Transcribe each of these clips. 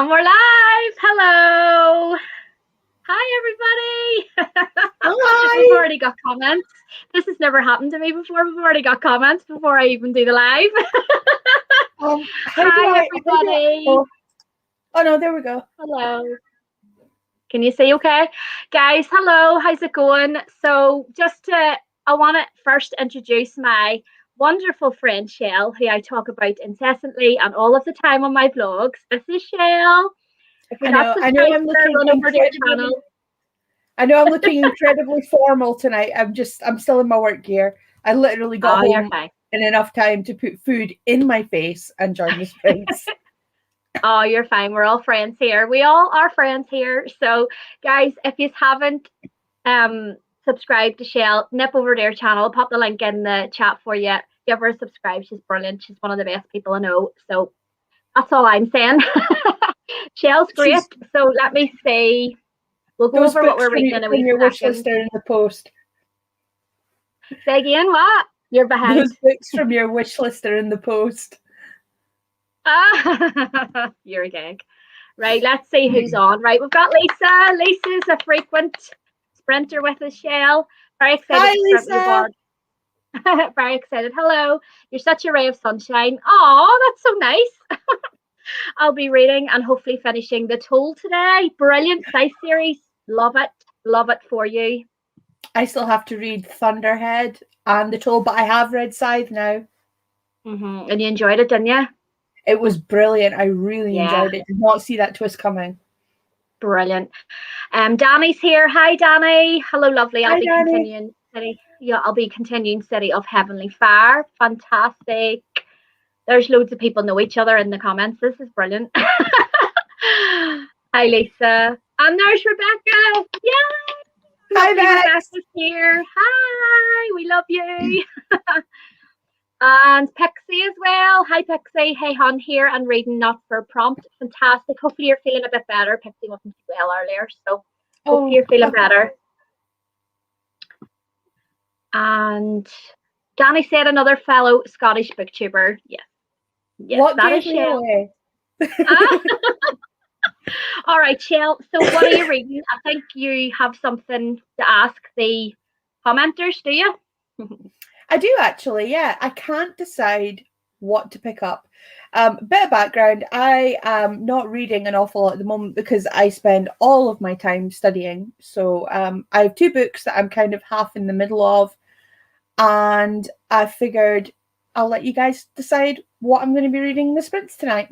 And we're live. Hello. Hi, everybody. Hi. We've already got comments. This has never happened to me before. We've already got comments before I even do the live. Hi, everybody. Oh no, there we go. Hello. Can you see okay? Guys, hello. How's it going? So I want to first introduce my wonderful friend Chelle, who I talk about incessantly and all of the time on my vlogs. This is Chelle. If you're not subscribed, I'm looking run over to your channel. I know I'm looking incredibly formal tonight. I'm still in my work gear. I literally got home in enough time to put food in my face and join the sprints. Oh, you're fine. We're all friends here. We all are friends here. So, guys, if you haven't subscribed to Chelle, nip over to her channel. I'll pop the link in the chat for you. Give her a subscribe. She's brilliant. She's one of the best people I know. So that's all I'm saying. Chelle's great. So let me see. We'll go over what we're reading in a wee your wish list are in the post. Say again, what? You're behind. Those books from your wish list are in the post. You're a gag. Right, let's see who's on. Right, we've got Lisa. Lisa's a frequent sprinter with us, Chelle. Very excited to sprint with you, board. Very excited. Hello. You're such a ray of sunshine. Oh, that's so nice. I'll be reading and hopefully finishing The Toll today. Brilliant sci series. Love it. Love it for you. I still have to read Thunderhead and The Toll, but I have read Scythe now. And you enjoyed it, didn't you? It was brilliant. I really enjoyed it. Did not see that twist coming. Brilliant. Danny's here. Hi, Danny. Hello, lovely. Hi, Danny. I'll be continuing City of Heavenly Fire. Fantastic. There's loads of people know each other in the comments. This is brilliant. Hi, Lisa. And there's Rebecca. Yay! Hi, Rebecca's here. Hi, we love you. And Pixie as well. Hi, Pixie. Hey, hon, here and reading Not for Prompt. Fantastic. Hopefully you're feeling a bit better. Pixie wasn't too well earlier, so hopefully you're feeling better. And Danny said another fellow Scottish booktuber. Yes. What that is Chelle. All right, Chelle. So what are you reading? I think you have something to ask the commenters, do you? I do actually, yeah. I can't decide what to pick up. Bit of background, I am not reading an awful lot at the moment because I spend all of my time studying. So I have 2 books that I'm kind of half in the middle of, and I figured I'll let you guys decide what I'm going to be reading in the sprints tonight.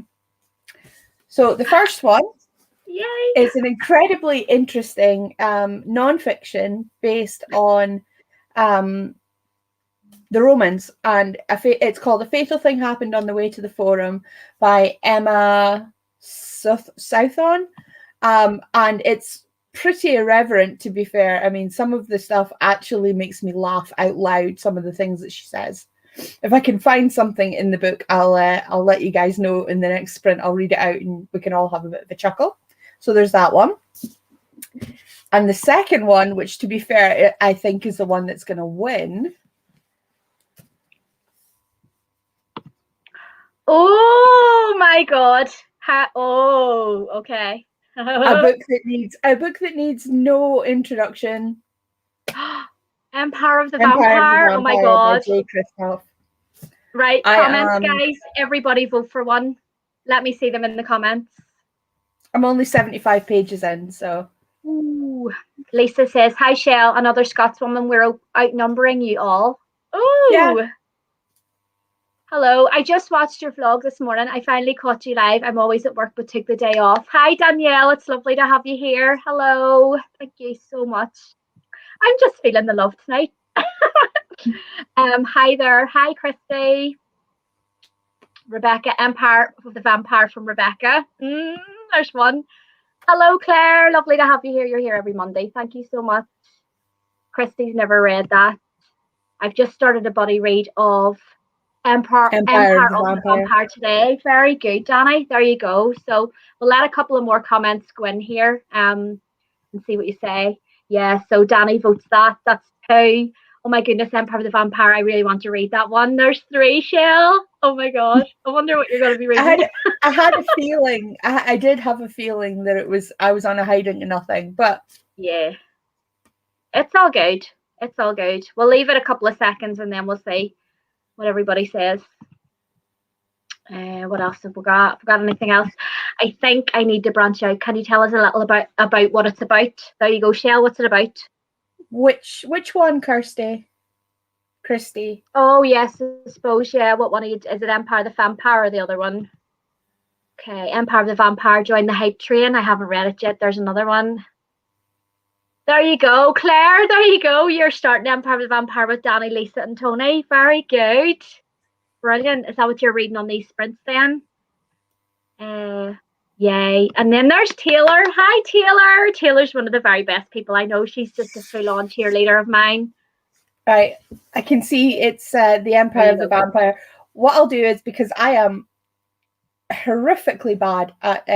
So the first one is an incredibly interesting non-fiction based on the Romans, and it's called A Fatal Thing Happened on the Way to the Forum by Emma Southon, and it's pretty irreverent, to be fair. I mean, some of the stuff actually makes me laugh out loud, some of the things that she says. If I can find something in the book, I'll let you guys know in the next sprint. I'll read it out and we can all have a bit of a chuckle. So there's that one. And the second one, which to be fair, I think is the one that's going to win. Oh my God. Okay. A book that needs no introduction. Empire of the Vampire. Oh my God. Right, comments, guys. Everybody vote for one. Let me see them in the comments. I'm only 75 pages in, so. Ooh. Lisa says, hi, Chelle, another Scotswoman. We're outnumbering you all. Oh. Yeah. Hello, I just watched your vlog this morning. I finally caught you live. I'm always at work but took the day off. Hi, Danielle. It's lovely to have you here. Hello. Thank you so much. I'm just feeling the love tonight. Hi there. Hi, Christy. Rebecca, Empire of the Vampire from Rebecca. There's one. Hello, Claire. Lovely to have you here. You're here every Monday. Thank you so much. Christy's never read that. I've just started a buddy read of Empire of the Vampire today. Very good, Danny. There you go. So we'll let a couple of more comments go in here and see what you say. Yeah, so Danny votes that. That's 2. Oh my goodness, Empire of the Vampire. I really want to read that one. There's 3, Chelle. Oh my god. I wonder what you're going to be reading. I had a feeling. I did have a feeling that I was on a hiding to nothing, but yeah. It's all good. It's all good. We'll leave it a couple of seconds and then we'll see what everybody says. What else have we got? Have we got anything else? I think I need to branch out. Can you tell us a little about what it's about? There you go, Chelle. What's it about? Which one, Christy? Oh yes, I suppose. Yeah. What one is it? Empire of the Vampire or the other one? Okay, Empire of the Vampire. Join the hype train. I haven't read it yet. There's another one. There you go, Claire. There you go. You're starting Empire of the Vampire with Danny, Lisa, and Tony. Very good. Brilliant. Is that what you're reading on these sprints then? Yay. And then there's Taylor. Hi, Taylor. Taylor's one of the very best people I know. She's just a full-on cheerleader of mine. Right. I can see it's the Empire of the Vampire. What I'll do is, because I am horrifically bad at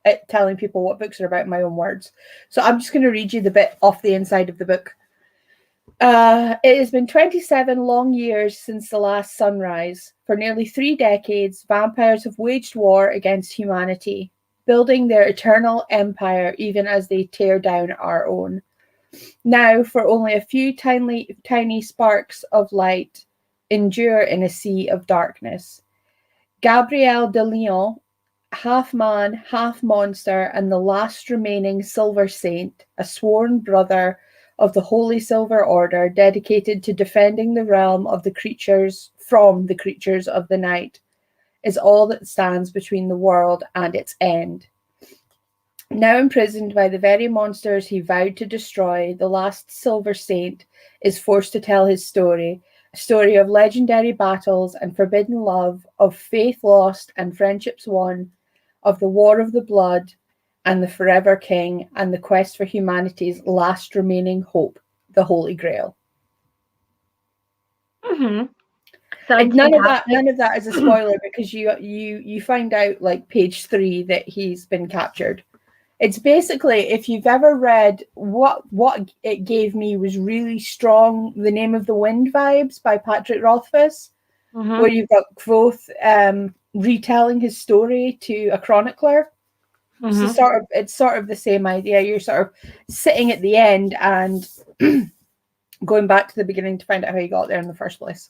at telling people what books are about in my own words. So I'm just going to read you the bit off the inside of the book. It has been 27 long years since the last sunrise. For nearly 3 decades, vampires have waged war against humanity, building their eternal empire even as they tear down our own. Now, for only a few tiny sparks of light endure in a sea of darkness. Gabriel de Leon, half man, half monster, and the last remaining Silver Saint, a sworn brother of the Holy Silver Order, dedicated to defending the realm of the creatures from the creatures of the night, is all that stands between the world and its end. Now imprisoned by the very monsters he vowed to destroy, the last Silver Saint is forced to tell his story, a story of legendary battles and forbidden love, of faith lost and friendships won, of the War of the Blood and the Forever King, and the quest for humanity's last remaining hope, the Holy Grail. Mm-hmm. None of that is a spoiler, because you find out like page 3 that he's been captured. It's basically, if you've ever read what it gave me was really strong, The Name of the Wind vibes by Patrick Rothfuss, where you've got Kvothe retelling his story to a chronicler. So it's sort of the same idea. You're sort of sitting at the end and going back to the beginning to find out how you got there in the first place.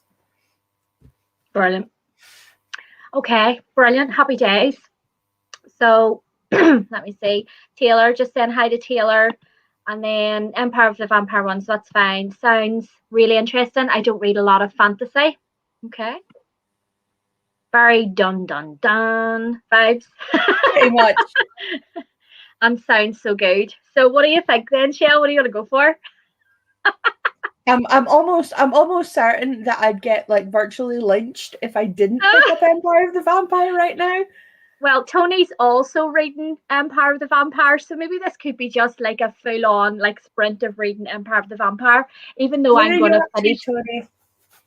Brilliant. Okay, brilliant. Happy days. So let me see. Taylor, just saying hi to Taylor. And then Empire of the Vampire one, so that's fine. Sounds really interesting. I don't read a lot of fantasy. Okay. Very dun vibes. Pretty much. And sounds so good. So what do you think then, Chelle? What are you gonna go for? I'm almost certain that I'd get like virtually lynched if I didn't pick up Empire of the Vampire right now. Well, Tony's also reading Empire of the Vampire, so maybe this could be just like a full-on like sprint of reading Empire of the Vampire. Even though I'm going to finish.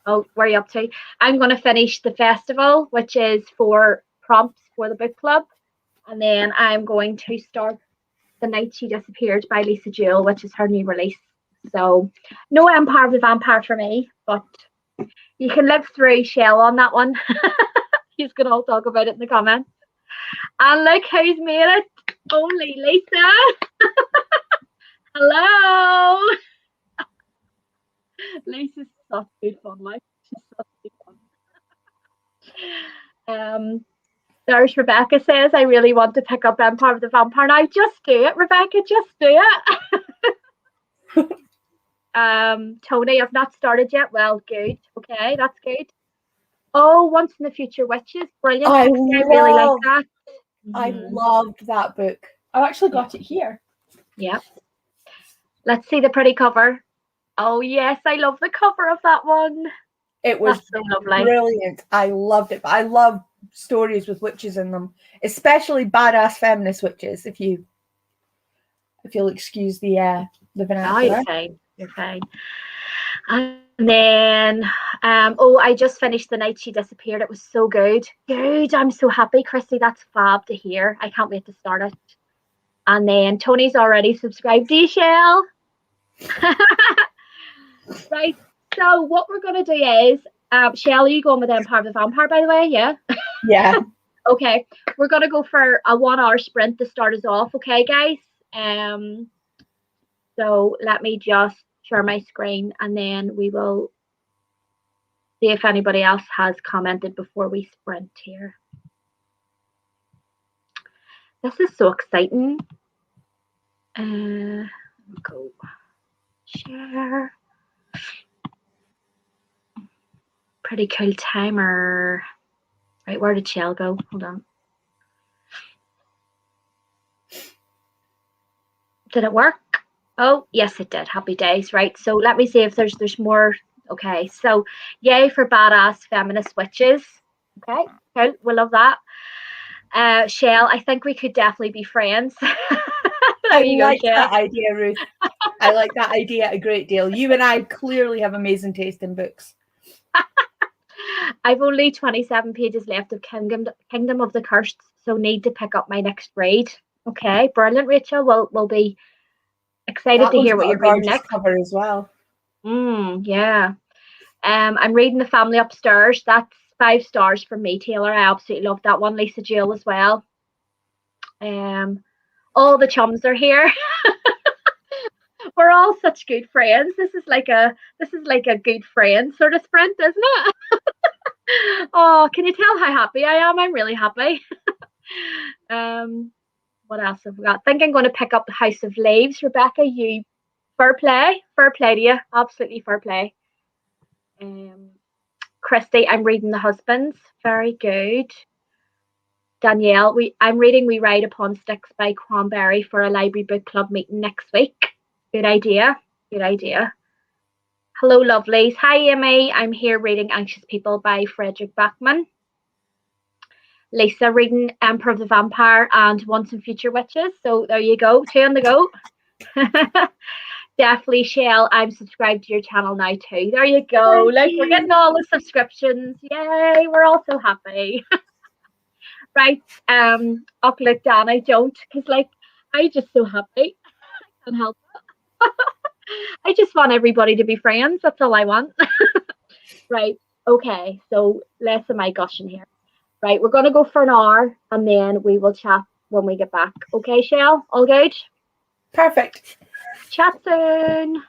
Oh, where are you up to? I'm going to finish the festival, which is for prompts for the book club, and then I'm going to start The Night She Disappeared by Lisa Jewell, which is her new release. So, no Empire of the Vampire for me, but you can live through Chelle on that one. He's going to all talk about it in the comments. And look who's made it. Only Lisa. Hello. Lisa's such good fun, like she's such good fun. There's Rebecca says, I really want to pick up Empire of the Vampire now. Just do it, Rebecca, just do it. Tony, I've not started yet. Well, good. Okay, that's good. Oh, Once in the Future Witches. Brilliant. I really like that. I loved that book. I've actually got it here. Yeah. Let's see the pretty cover. Oh, yes. I love the cover of that one. It was so lovely. Brilliant. I loved it. But I love stories with witches in them, especially badass feminist witches, if you'll excuse the vernacular. Oh, you're fine. And then, I just finished The Night She Disappeared. It was so good. Good. I'm so happy, Christy. That's fab to hear. I can't wait to start it. And then Tony's already subscribed to you, Chelle. Right. So what we're gonna do is, Shell, are you going with Empire of the Vampire, by the way? Yeah. Yeah. Okay. We're gonna go for a 1 hour sprint to start us off. Okay, guys. Um. So let me just share my screen, and then we will see if anybody else has commented before we sprint here. This is so exciting. Go share. Pretty cool timer. Right, where did Chelle go? Hold on. Did it work? Oh, yes, it did. Happy days. Right. So let me see if there's more. Okay. So yay for badass feminist witches. Okay. Cool. We love that. Shell, I think we could definitely be friends. I There you go, like Shell. that idea, Ruth. I like that idea a great deal. You and I clearly have amazing taste in books. I've only 27 pages left of Kingdom of the Cursed, so need to pick up my next read. Okay, brilliant, Rachel. We'll be excited That to one's hear what got a you're reading gorgeous next. cover as well. Yeah. I'm reading The Family Upstairs. That's 5 stars from me, Taylor. I absolutely love that one. Lisa Jill as well. All the chums are here. We're all such good friends. This is like a good friend sort of sprint, isn't it? Oh, can you tell how happy I am? I'm really happy. um, what else have we got? I think I'm going to pick up the House of Leaves. Rebecca, you fair play to you, absolutely fair play. Um, Christy, I'm reading The Husbands. Very good. Danielle, I'm reading We Ride Upon Sticks by Cranberry for a library book club meeting next week. Good idea. Good idea. Hello, lovelies. Hi, Amy. I'm here reading Anxious People by Frederick Backman. Lisa reading Emperor of the Vampire and Once and Future Witches. So there you go. 2 on the go. Definitely, Shell. I'm subscribed to your channel now too. There you go. Look, we're getting all the subscriptions. Yay! We're all so happy. Right. Look, Dan, I don't, because like I just so happy. I can't help it. I just want everybody to be friends. That's all I want. Right. Okay. So less of my gushing here. Right. We're gonna go for an hour, and then we will chat when we get back. Okay, Shell? All good? Perfect. Chat soon.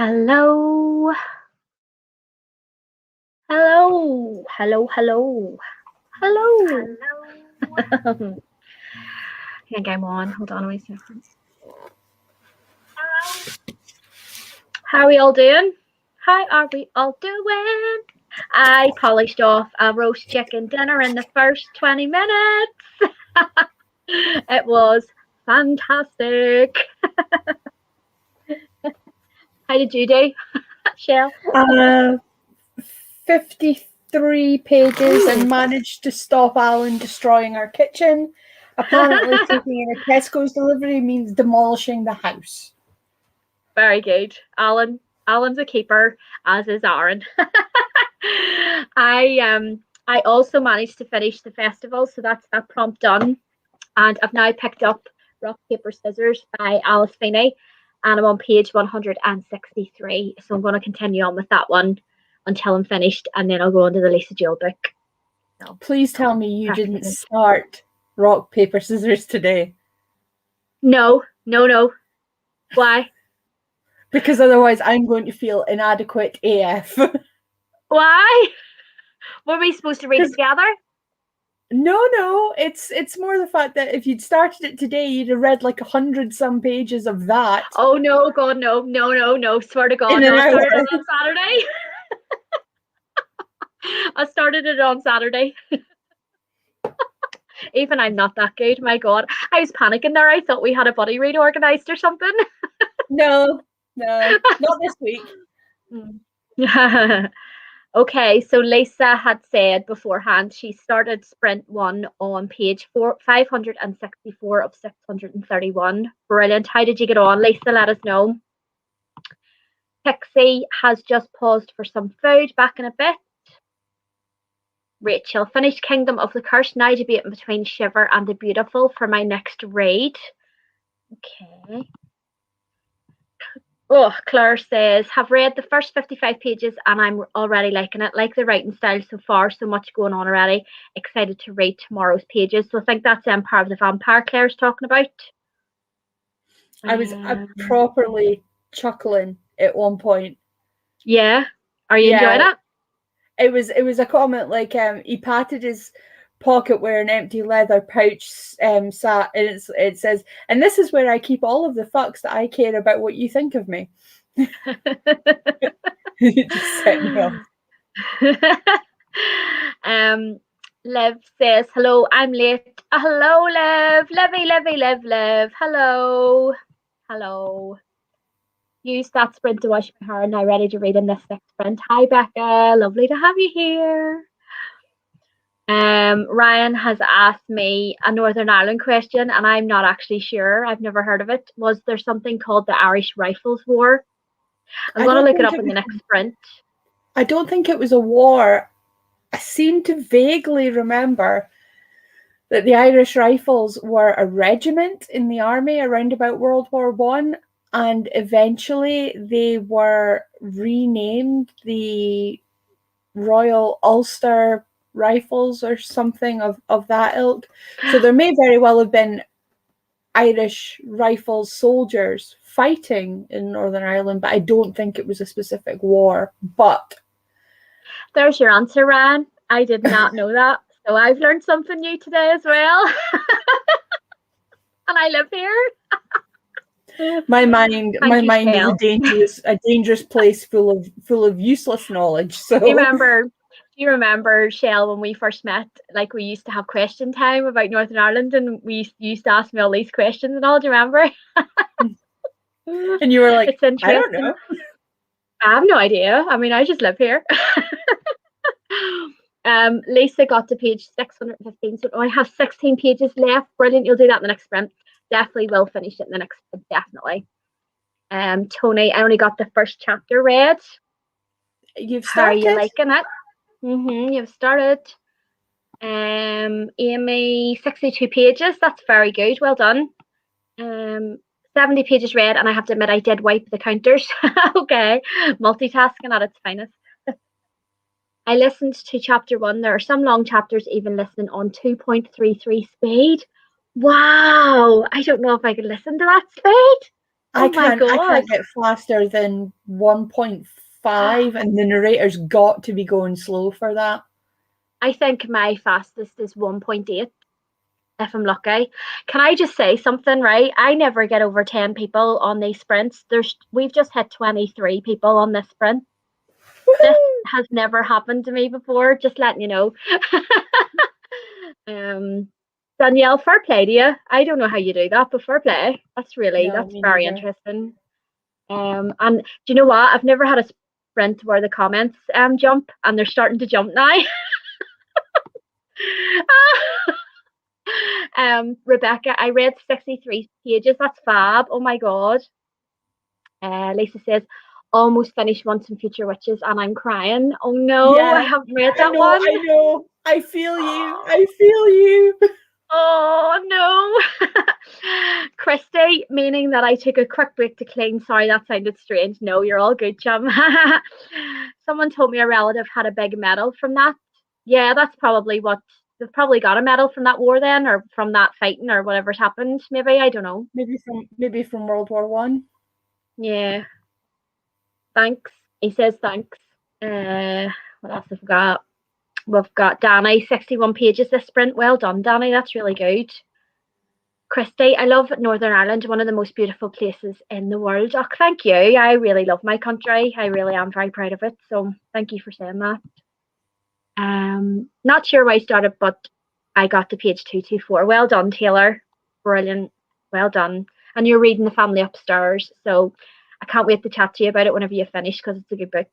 Hello. Hello. Hello, hello. Hello. I think I'm on. Hold on a wee second. How are we all doing? How are we all doing? I polished off a roast chicken dinner in the first 20 minutes. It was fantastic. How did you do, Chelle? 53 pages and managed to stop Alan destroying our kitchen. Apparently, taking in a Tesco's delivery means demolishing the house. Very good. Alan's a keeper, as is Aaron. I also managed to finish the festival, so that's that prompt done. And I've now picked up Rock, Paper, Scissors by Alice Feeney, and I'm on page 163. So I'm going to continue on with that one until I'm finished, and then I'll go on to the Lisa Jewell book. So, please tell me you didn't start Rock, Paper, Scissors today. No. Why? Because otherwise I'm going to feel inadequate AF. Why? Were we supposed to read it together? No. It's more the fact that if you'd started it today, you'd have read like 100-some pages of that. Oh no, God, no. Swear to God, no. I started it on Saturday. I started it on Saturday. Even I'm not that good. My God, I was panicking there. I thought we had a buddy read organised or something. No, not this week. Okay, so Lisa had said beforehand she started sprint 1 on page 564 of 631. Brilliant. How did you get on, Lisa? Let us know. Pixie has just paused for some food. Back in a bit. Rachel, finished Kingdom of the Curse, now debating between Shiver and The Beautiful for my next read. Okay. Oh, Claire says, have read the first 55 pages and I'm already liking it. Like the writing style so far, so much going on already. Excited to read tomorrow's pages. So I think that's Empire of the Vampire Claire's talking about. I was properly chuckling at one point. Yeah. Are you enjoying it? It was a comment like he patted his pocket where an empty leather pouch sat, and it says, and this is where I keep all of the fucks that I care about what you think of me. It just set me off. Liv says, hello, I'm late. Hello, Liv. Liv. Hello. Use that sprint to wash my hair. Now ready to read in this next sprint. Hi, Becca. Lovely to have you here. Ryan has asked me a Northern Ireland question, and I'm not actually sure. I've never heard of it. Was there something called the Irish Rifles War? I'm going to look it up in the next sprint. I don't think it was a war. I seem to vaguely remember that the Irish Rifles were a regiment in the army around about World War I, and eventually they were renamed the Royal Ulster Rifles or something of that ilk. So there may very well have been Irish Rifles soldiers fighting in Northern Ireland, but I don't think it was a specific war. But there's your answer, Ryan. I did not know that. So I've learned something new today as well. And I live here. My mind is a dangerous place full of useless knowledge. So do you remember, Chelle, when we first met, like we used to have question time about Northern Ireland and we used to ask me all these questions and all, do you remember? And you were like, it's interesting. I don't know. I have no idea. I mean, I just live here. Lisa got to page 615, so I have 16 pages left. Brilliant. You'll do that in the next sprint. Definitely will finish it in the next sprint, definitely. Tony, I only got the first chapter read. You've started? How are you liking it? You've started. Amy, 62 pages. That's very good. Well done. 70 pages read, and I have to admit I did wipe the counters. Okay, multitasking at its finest. I listened to chapter 1. There are some long chapters even listening on 2.33 speed. Wow, I don't know if I could listen to that speed. Oh my I God. can't get faster than 1.5, and the narrator's got to be going slow for that. I think my fastest is 1.8 if I'm lucky. Can I just say something, right? I never get over 10 people on these sprints. We've just hit 23 people on this sprint. This Woohoo! has never happened to me before, just letting you know. um Danielle, fair play to you. I don't know how you do that, but fair play. No, That's me very neither. interesting. And do you know what? I've never had a sprint where the comments jump, and they're starting to jump now. Rebecca, I read 63 pages. That's fab. Oh my God. Lisa says, almost finished Once and Future Witches, and I'm crying. Oh no, I Yeah, haven't read I that know, one. I know. I feel you. I feel you. Oh no. Christy, meaning that I took a quick break to clean. Sorry, that sounded strange. No, you're all good, chum. Someone told me a relative had a big medal from that. Yeah, that's probably what they've probably got a medal from that war then, or from that fighting, or whatever's happened. Maybe, I don't know. Maybe from World War One. Yeah. Thanks. He says thanks. What else have we got? We've got Danny, 61 pages this sprint. Well done, Danny. That's really good. Christy, I love Northern Ireland, one of the most beautiful places in the world. Oh, thank you. I really love my country. I really am very proud of it. So thank you for saying that. Not sure why I started, but I got to page 224. Well done, Taylor. Brilliant. Well done. And you're reading The Family Upstairs. So I can't wait to chat to you about it whenever you finish, because it's a good book.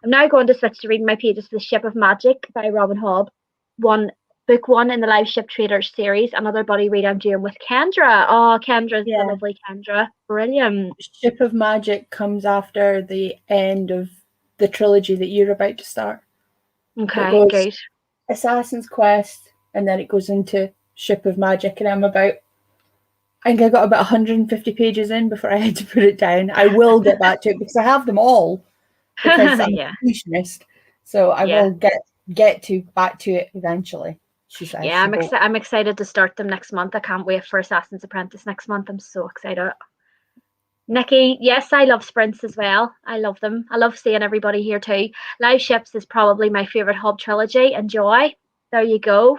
I'm now going to switch to reading my pages for The Ship of Magic by Robin Hobb. Book one in the Live Ship Traders series. Another buddy read I'm doing with Kendra. Oh, Kendra's the Yeah. lovely Kendra. Brilliant. Ship of Magic comes after the end of the trilogy that you're about to start. So it Okay, goes good. Assassin's Quest, and then it goes into Ship of Magic, and I think I got about 150 pages in before I had to put it down. I will get back to it because I have them all, because I'm Yeah, a completionist. So I yeah. will get to back to it eventually. She says. Yeah, I'm excited to start them next month. I can't wait for Assassin's Apprentice next month. I'm so excited. Nikki, yes, I love sprints as well. I love them. I love seeing everybody here too. Live Ships is probably my favourite Hobb trilogy. Enjoy. There you go.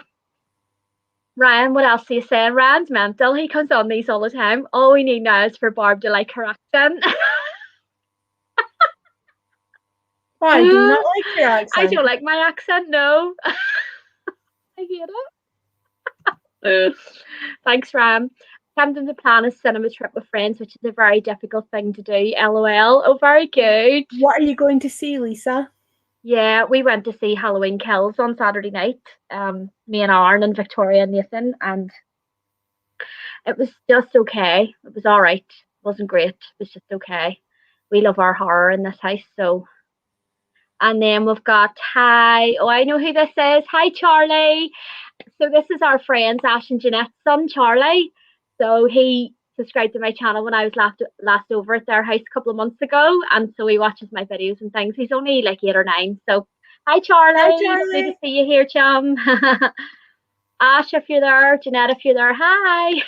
Ryan, what else are you saying? Ryan's mental. He comes on these all the time. All we need now is for Barb to like her accent. Why do you not like your I accent? don't like my accent, no. I hate it. Thanks, Ram. Attempting to plan a cinema trip with friends, which is a very difficult thing to do. LOL. Oh, very good. What are you going to see, Lisa? Yeah, we went to see Halloween Kills on Saturday night. Me and Aaron and Victoria and Nathan, and it was just okay. It was all right. It wasn't great. It was just okay. We love our horror in this house, so. And then we've got hi. Oh, I know who this is. Hi, Charlie. So this is our friends Ash and Jeanette's son, Charlie. So he subscribed to my channel when I was last over at their house a couple of months ago, and so he watches my videos and things. He's only like 8 or 9. So hi, Hi, Charlie. Lovely to Charlie. see you here, chum. Ash, if you're there, Jeanette, if you're there, hi.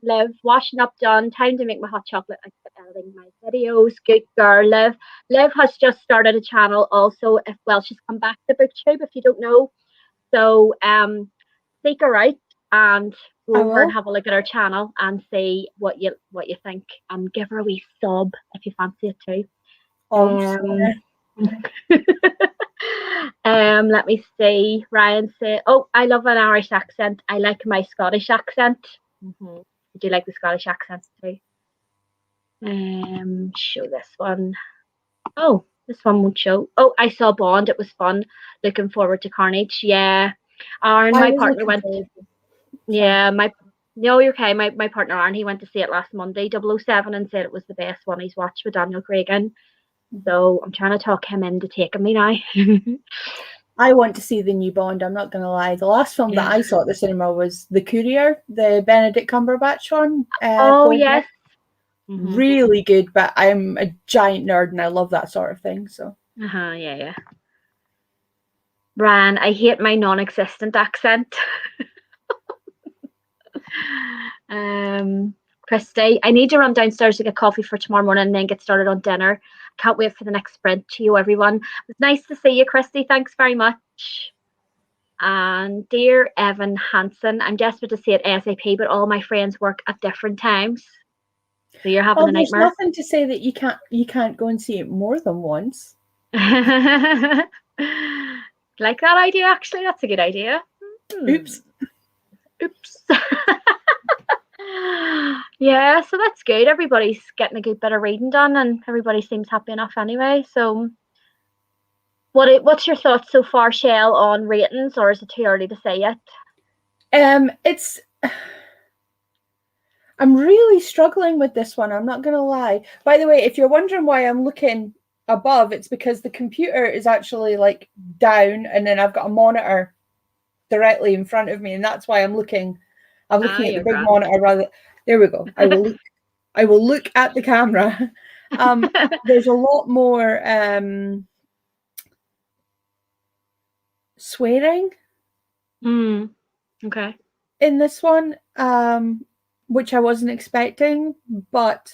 Liv, washing up done. Time to make my hot chocolate. I quit editing my videos. Good girl, Liv. Liv has just started a channel also. She's come back to BookTube if you don't know. So seek her out and go I over and will. have a look at her channel and see what you think, and give her a wee sub if you fancy it too. Obs. Let me see. Ryan said, "Oh, I love an Irish accent. I like my Scottish accent. Mm-hmm. I do like the Scottish accent too." Show this one. Oh, this one won't show. Oh, I saw Bond. It was fun. Looking forward to Carnage. Yeah. Aaron, I my was partner, looking went. forward to. Sorry. Yeah, no, you're okay. My partner Aaron, he went to see it last Monday, 007, and said it was the best one he's watched with Daniel Craig in. So I'm trying to talk him into taking me now. I want to see the new Bond. I'm not going to lie. The last film that Yeah. I saw at the cinema was The Courier, the Benedict Cumberbatch one. Oh yes. Mm-hmm. Really good, but I'm a giant nerd and I love that sort of thing. So. Yeah. Ran, I hate my non-existent accent. Christy. I need to run downstairs to get coffee for tomorrow morning and then get started on dinner. Can't wait for the next sprint. To you, everyone. It was nice to see you, Christy. Thanks very much. And dear Evan Hansen, I'm desperate to see it ASAP, but all my friends work at different times. So you're having a There's nightmare. nothing to say that you can't go and see it more than once. Like that idea, actually. That's a good idea. Oops. Yeah, so that's good. Everybody's getting a good bit of reading done, and everybody seems happy enough anyway. So, what's your thoughts so far, Chelle, on ratings, or is it too early to say yet? It's. I'm really struggling with this one. I'm not going to lie. By the way, if you're wondering why I'm looking above, it's because the computer is actually like down, and then I've got a monitor directly in front of me, and that's why I'm looking. I'm looking at the big monitor rather. There we go. I will look at the camera. There's a lot more swearing. Okay. In this one, which I wasn't expecting, but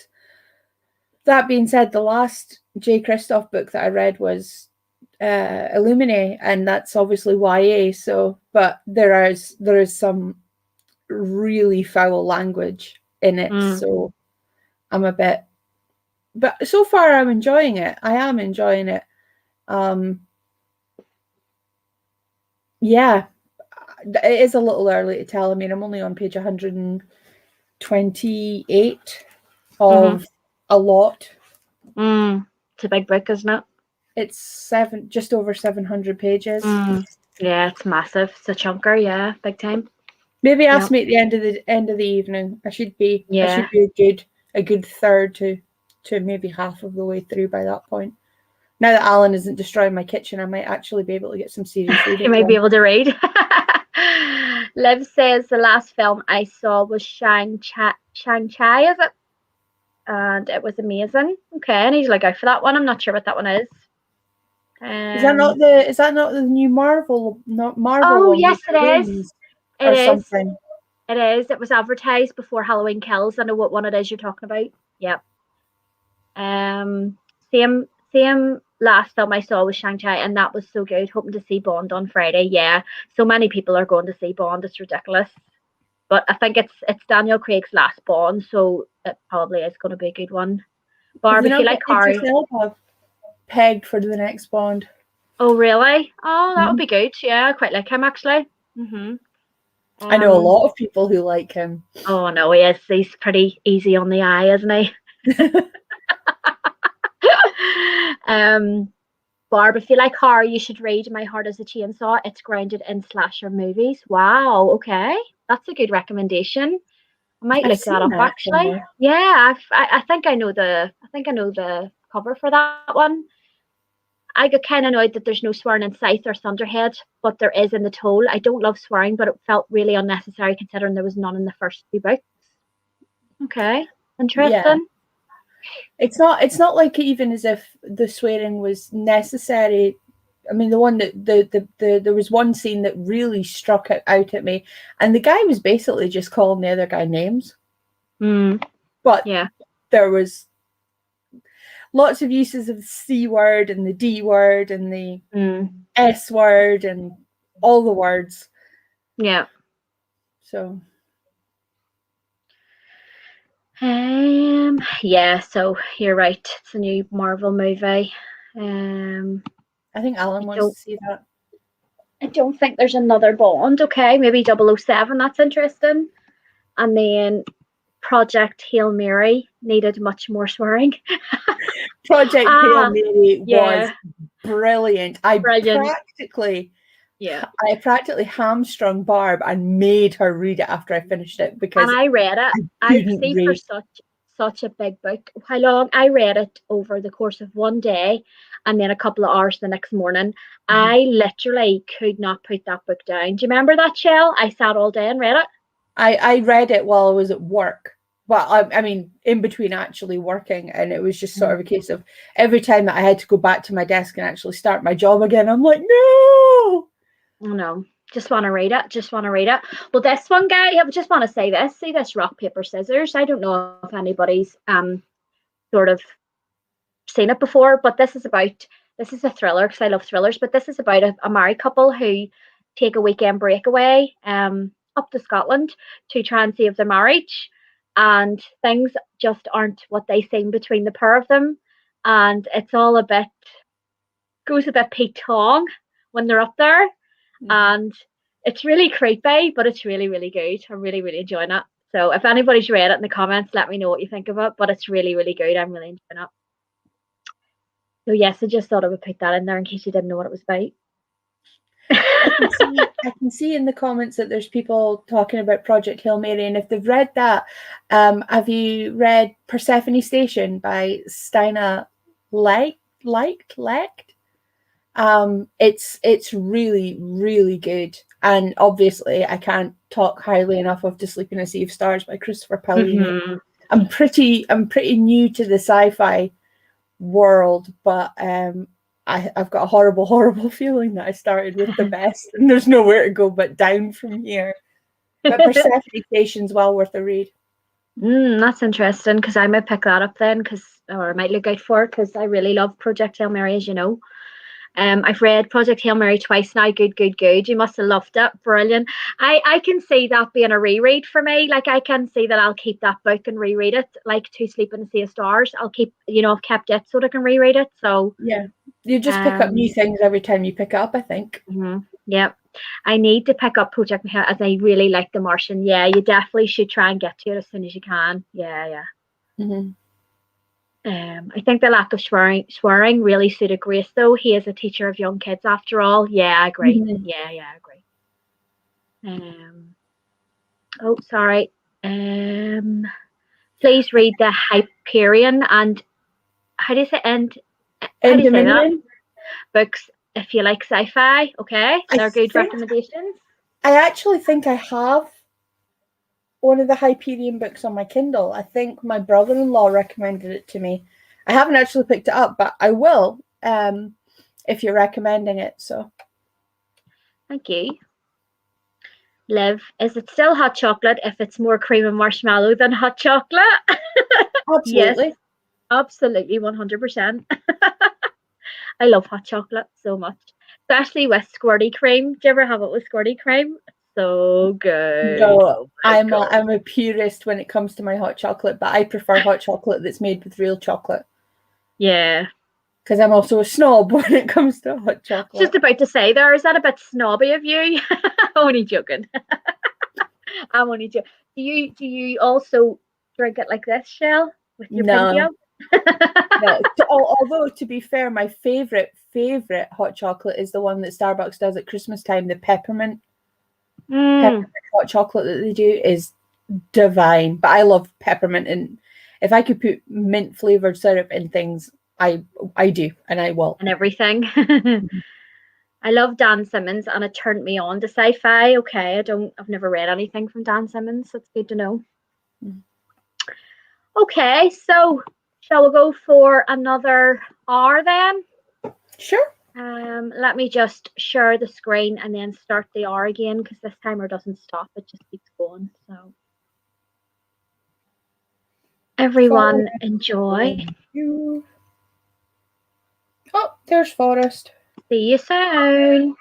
that being said, the last J. Kristoff book that I read was Illumine, and that's obviously YA. So, but there is some really foul language in it, so I'm a bit. But so far, I'm enjoying it. I am enjoying it. Yeah, it is a little early to tell. I mean, I'm only on page 128 of a lot. It's a big book, isn't it? It's just over 700 pages. Yeah, it's massive. It's a chunker. Yeah, big time. Maybe ask me at the end of the evening. I should be a good third to maybe half of the way through by that point. Now that Alan isn't destroying my kitchen, I might actually be able to get some serious reading. You might be able to read. Liv says the last film I saw was Shang-Chi, is it? And it was amazing. Okay, I need to look out for that one. I'm not sure what that one is. Is that not the new Marvel? Not Marvel. Oh yes, it is. It is. Something. It is. It was advertised before Halloween Kills. I know what one it is you're talking about. Yep. Same last film I saw was Shang-Chi, and that was so good. Hoping to see Bond on Friday. Yeah, so many people are going to see Bond. It's ridiculous. But I think it's Daniel Craig's last Bond, so it probably is going to be a good one. Barb, if you like Harry, pegged for the next Bond. Oh really? Oh, that would be good. Yeah, I quite like him actually. I know a lot of people who like him. Oh no, he is. He's pretty easy on the eye, isn't he? Barb, if you like horror, you should read My Heart is a Chainsaw. It's grounded in slasher movies. Wow, okay. That's a good recommendation. I might look that up actually. Somewhere. Yeah, I think I know the cover for that one. I got kind of annoyed that there's no swearing in Scythe or Thunderhead, but there is in the Toll. I don't love swearing, but it felt really unnecessary considering there was none in the first two books. Okay, interesting. Yeah. It's not like even as if the swearing was necessary. I mean, the one that there was one scene that really struck it out at me, and the guy was basically just calling the other guy names. But yeah, there was lots of uses of the C word and the D word and the S word and all the words. Yeah. So. Yeah, so you're right. It's a new Marvel movie. I think Alan wants to see that. I don't think there's another Bond. Okay, maybe 007. That's interesting. And then Project Hail Mary needed much more swearing. Project Hail Mary was brilliant. I practically hamstrung Barb and made her read it after I finished it because I read it. I see for such a big book. How long? I read it over the course of one day and then a couple of hours the next morning. I literally could not put that book down. Do you remember that, Chelle? I sat all day and read it. I read it while I was at work. Well, I mean, in between actually working, and it was just sort of a case of every time that I had to go back to my desk and actually start my job again, I'm like, no. Oh no. Just want to read it. Just want to read it. Well, this one guy, I just want to say this. See this rock paper scissors. I don't know if anybody's sort of seen it before, but this is a thriller because I love thrillers. But this is about a married couple who take a weekend breakaway up to Scotland to try and save their marriage, and things just aren't what they seem between the pair of them, and it's all a bit goes a bit Pete Tong when they're up there, and it's really creepy, but it's really really good. I'm really really enjoying it. So if anybody's read it in the comments, let me know what you think of it. But it's really really good. I'm really enjoying it. So yes, I just thought I would put that in there in case you didn't know what it was about. I can see in the comments that there's people talking about Project Hail Mary, and if they've read that, have you read Persephone Station by Steina Lecht? It's really really good, and obviously I can't talk highly enough of To Sleep in a Sea of Stars by Christopher Paolini. Mm-hmm. I'm pretty new to the sci-fi world, but I've got a horrible feeling that I started with the best and there's nowhere to go but down from here. But Persephone Station's well worth a read. That's interesting because I might pick that up then, or I might look out for it because I really love Project Hail Mary, as you know. I've read Project Hail Mary twice now. Good, good, good. You must have loved it. Brilliant. I can see that being a reread for me. Like I can see that I'll keep that book and reread it. Like To Sleep in a Sea of Stars. I've kept it so that I can reread it. So yeah, you just pick up new things every time you pick it up, I think. Yeah. I need to pick up Project Hail as I really like The Martian. Yeah, you definitely should try and get to it as soon as you can. Yeah. I think the lack of swearing really suited Grace, though. He is a teacher of young kids, after all. Yeah, I agree. Yeah, I agree. Oh, sorry. Please read the Hyperion and how do you say how do you say that? Books if you like sci-fi. Okay, they're good recommendations. I actually think I have one of the Hyperion books on my Kindle. I think my brother-in-law recommended it to me. I haven't actually picked it up, but I will if you're recommending it. So, thank you. Liv, is it still hot chocolate if it's more cream and marshmallow than hot chocolate? absolutely. Yes, absolutely, 100%. I love hot chocolate so much, especially with squirty cream. Do you ever have it with squirty cream? So good. No, oh I'm a purist when it comes to my hot chocolate, but I prefer hot chocolate that's made with real chocolate. Yeah. Because I'm also a snob when it comes to hot chocolate. Just about to say there, is that a bit snobby of you? Only joking. I'm only joking. Do you also drink it like this, Chelle? With your pinky up? No. Although to be fair, my favorite hot chocolate is the one that Starbucks does at Christmas time. The peppermint hot chocolate that they do is divine. But I love peppermint, and if I could put mint flavored syrup in things, I do, and I will. And everything. I love Dan Simmons, and it turned me on to sci-fi. Okay, I've never read anything from Dan Simmons. That's good to know. Okay, so shall we go for another hour then? Sure. Let me just share the screen and then start the hour again because this timer doesn't stop; it just keeps going. So, everyone, enjoy. Oh, there's Forrest. See you soon.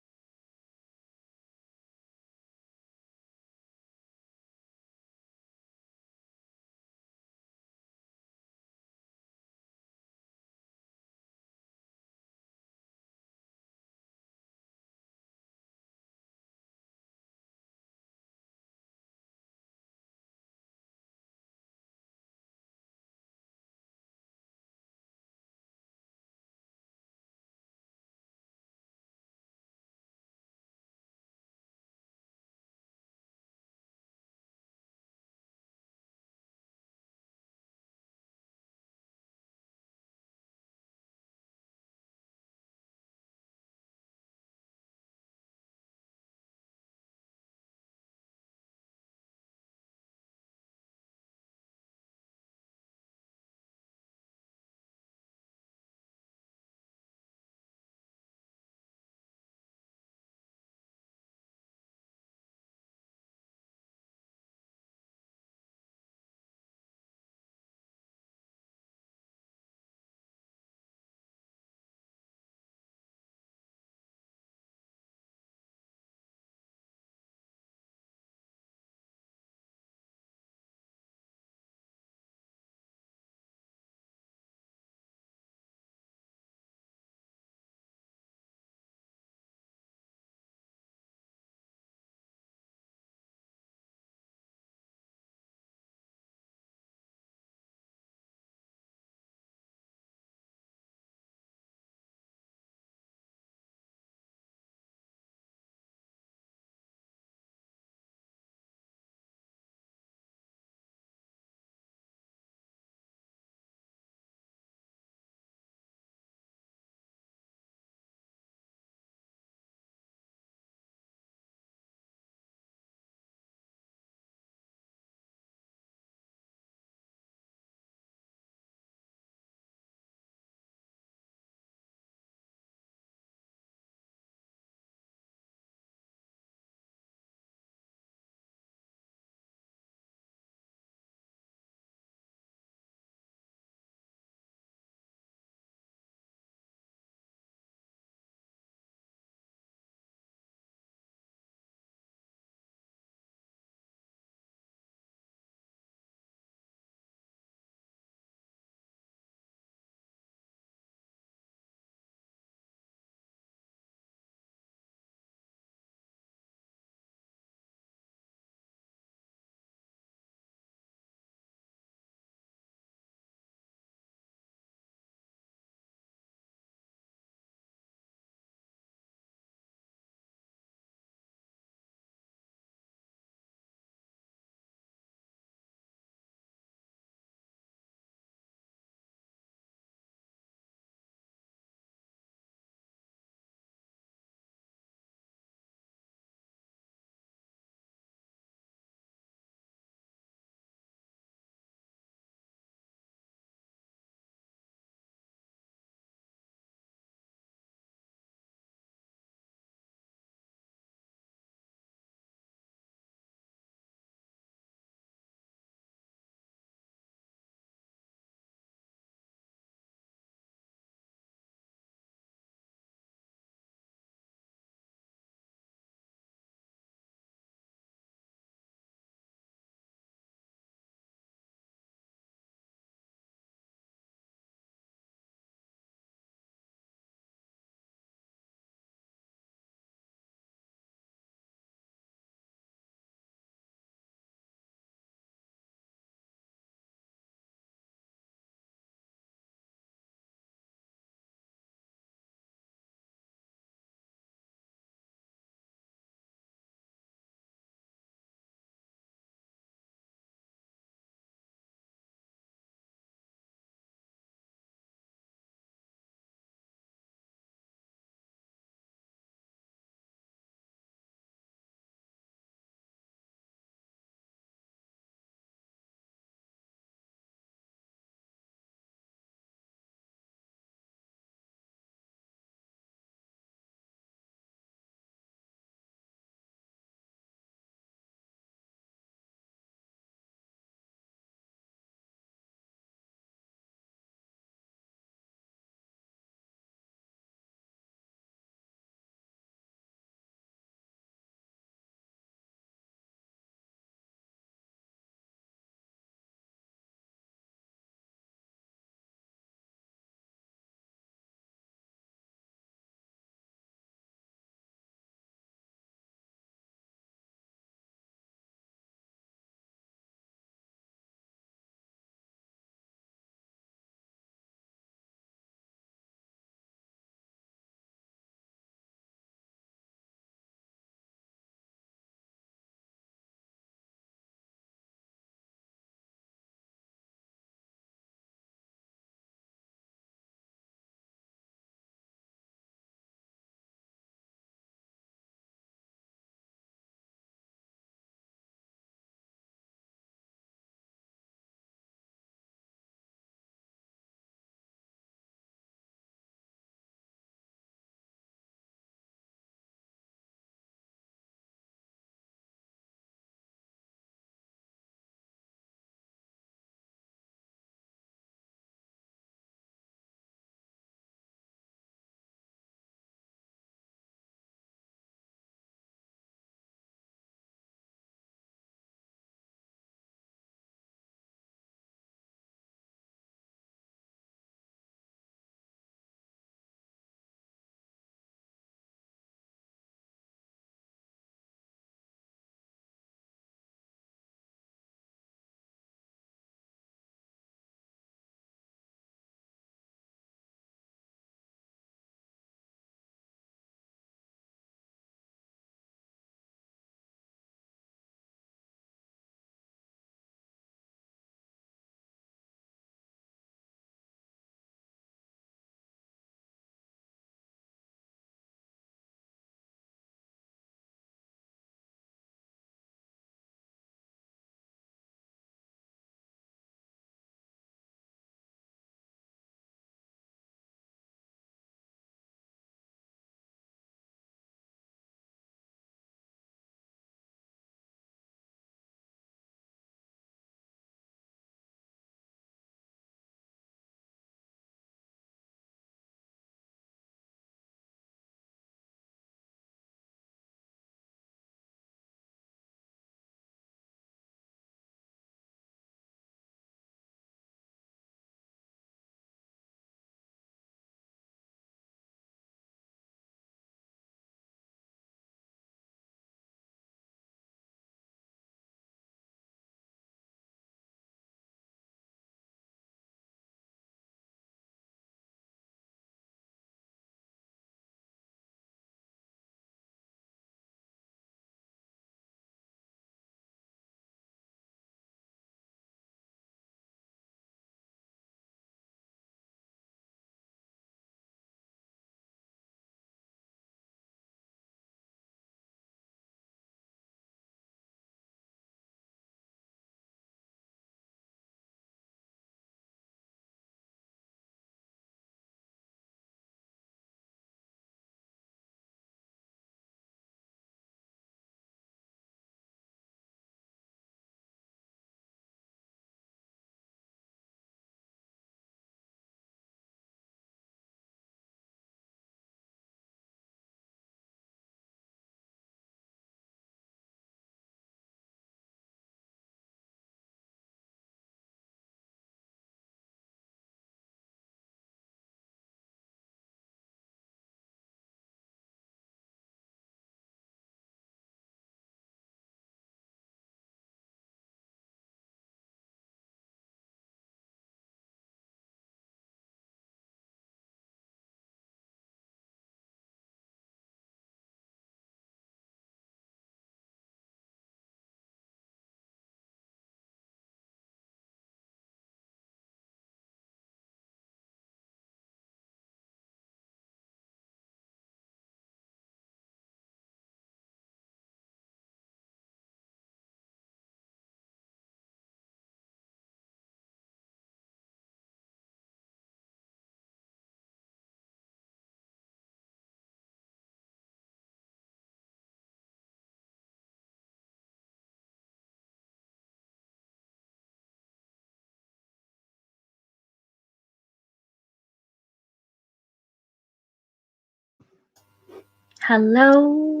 Hello.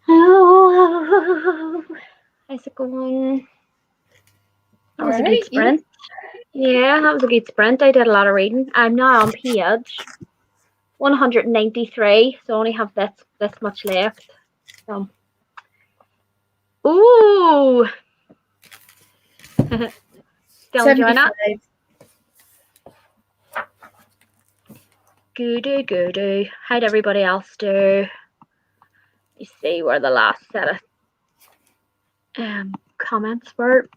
Hello. How's it going? That was a good sprint. Yeah, that was a good sprint. I did a lot of reading. I'm now on page 193, so I only have this much left. So, ooh, still enjoying it. Goody. How'd everybody else do? You see where the last set of comments were.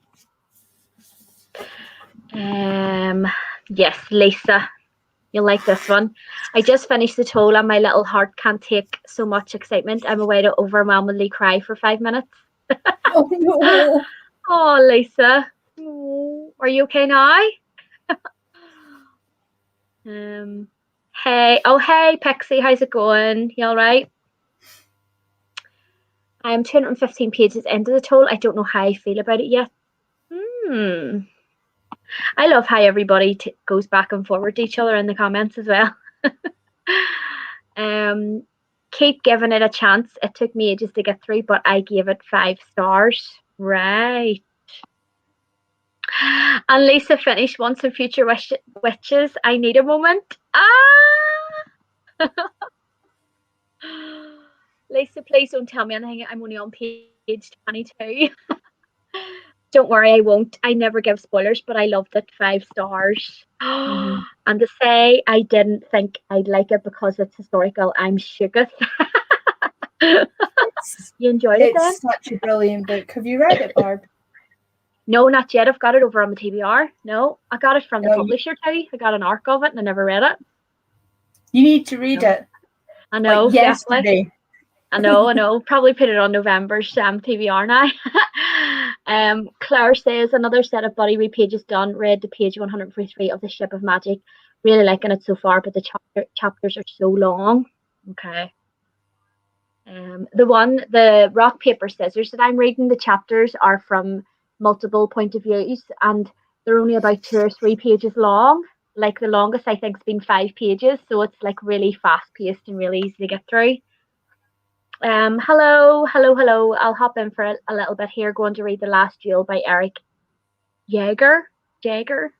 Yes, Lisa, you'll like this one. I just finished the toll and my little heart can't take so much excitement. I'm away to overwhelmingly cry for 5 minutes. Oh no. Oh, Lisa. Are you okay now? Hey, Pixie, how's it going? You all right? I'm 215 pages into the toll. I don't know how I feel about it yet. I love how everybody goes back and forward to each other in the comments as well. Keep giving it a chance. It took me ages to get through, but I gave it 5 stars. Right. And Lisa finished Once and Future Witches. I need a moment. Lisa, please don't tell me anything. I'm only on page 22. Don't worry, I won't. I never give spoilers, but I loved it. 5 stars. And to say I didn't think I'd like it because it's historical, I'm shooketh. You enjoyed it then? It's such a brilliant book. Have you read it, Barb? No, not yet. I've got it over on the TBR. No, I got it from the publisher too. I got an arc of it and I never read it. You need to read it. I know, like yesterday. I know. Probably put it on November's TBR now. Claire says, another set of body read pages done. Read to page 143 of The Ship of Magic. Really liking it so far, but the chapters are so long. Okay. The rock, paper, scissors that I'm reading, the chapters are from multiple point of views and they're only about 2 or 3 pages long. Like the longest I think's been 5 pages, so it's like really fast paced and really easy to get through. Hello. I'll hop in for a little bit here. Going to read The Last Duel by Eric Jaeger. Hi.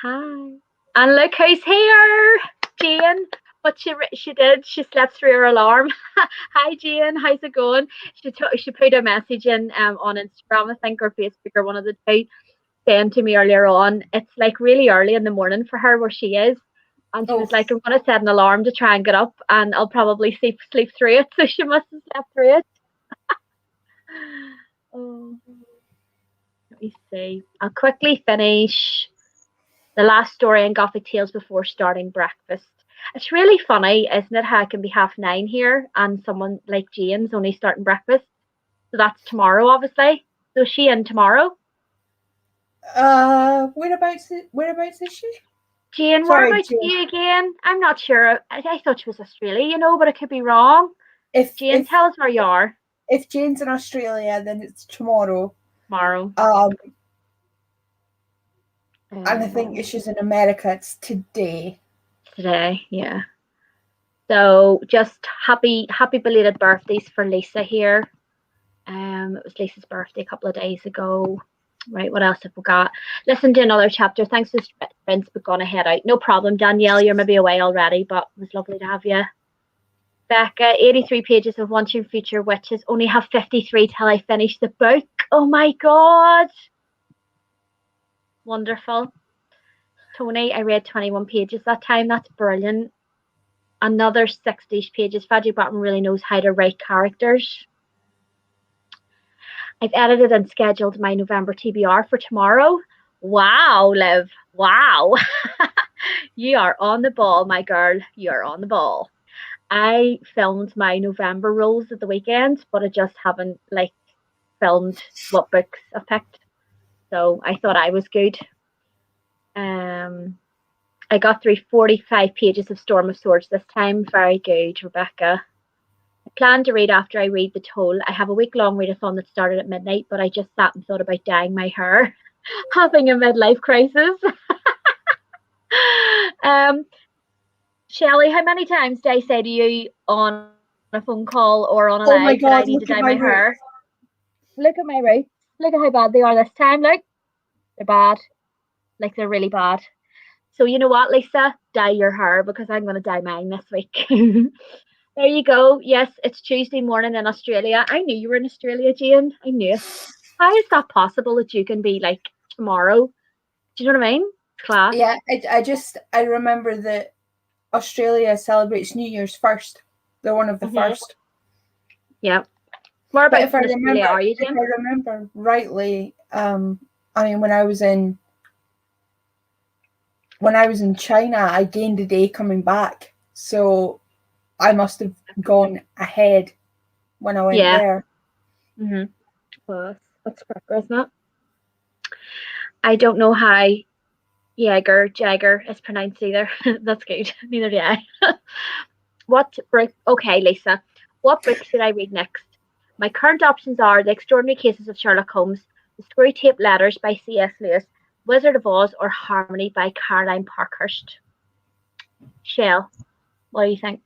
And look who's here, Jane. What she did, she slept through her alarm. Hi Jane, how's it going? She put a message in on Instagram, I think, or Facebook, or one of the two, saying to me earlier on, it's like really early in the morning for her where she is. And she was like, I'm going to set an alarm to try and get up and I'll probably sleep through it. So she must have slept through it. Let me see. I'll quickly finish the last story in Gothic Tales before starting breakfast. It's really funny, isn't it, how it can be 9:30 here and someone like Jane's only starting breakfast. So that's tomorrow, obviously. So is she in tomorrow? Whereabouts is she? Jane, whereabouts are you again? I'm not sure. I thought she was Australia, but I could be wrong. Jane, tell us where you are. If Jane's in Australia, then it's tomorrow. And I think if she's in America, it's today. Today, yeah. So just happy belated birthdays for Lisa here. It was Lisa's birthday a couple of days ago. Right, what else have we got? Listen to another chapter. Thanks for friends, but gonna head out. No problem, Danielle. You're maybe away already, but it was lovely to have you. Becca, 83 pages of Once and Future Witches. Only have 53 till I finish the book. Oh my god. Wonderful. Tony, I read 21 pages that time. That's brilliant. Another 60 pages. Fadji Bottom really knows how to write characters. I've edited and scheduled my November TBR for tomorrow. Wow, Liv. Wow. You are on the ball, my girl. You're on the ball. I filmed my November rolls at the weekend, but I just haven't filmed what books I've picked. So I thought I was good. I got through 45 pages of Storm of Swords this time. Very good, Rebecca. I plan to read after I read The Toll. I have a week-long readathon that started at midnight, but I just sat and thought about dyeing my hair, having a midlife crisis. Shelley, how many times did I say to you on a phone call or on a live that I Oh my need to dye God, my look at my hair? roots. Look at my roots. Look at how bad they are this time. Look, they're bad. Like they're really bad. So you know what, Lisa? Dye your hair because I'm going to dye mine this week. There you go. Yes, it's Tuesday morning in Australia. I knew you were in Australia, Jane. I knew it. How is that possible that you can be like tomorrow? Do you know what I mean? Class. Yeah, I remember that Australia celebrates New Year's first. They're one of the first. Yeah. But Whereabouts in Australia are you, if Jane? I remember rightly, I mean, when I was in China, I gained a day coming back, so I must have gone ahead when I went Yeah. there. Mm-hmm. Class. That's cracker, isn't it? I don't know how Jagger is pronounced either. That's good. Neither do I. What book? Okay, Lisa. What book should I read next? My current options are The Extraordinary Cases of Sherlock Holmes, The Screwy Tape Letters by C.S. Lewis, Wizard of Oz, or Harmony by Caroline Parkhurst. Shell, what do you think?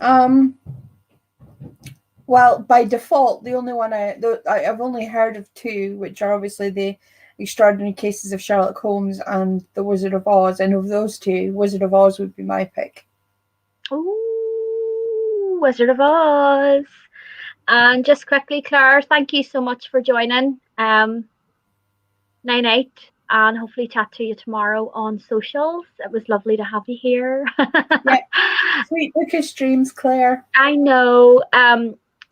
Um, well, by default, the only one I've only heard of two, which are obviously the Extraordinary Cases of Sherlock Holmes and The Wizard of Oz. And of those two, Wizard of Oz would be my pick. Ooh, Wizard of Oz. And just quickly, Claire, thank you so much for joining. Night night, and hopefully chat to you tomorrow on socials. It was lovely to have you here. Yeah, sweet bookish dreams, Claire. I know.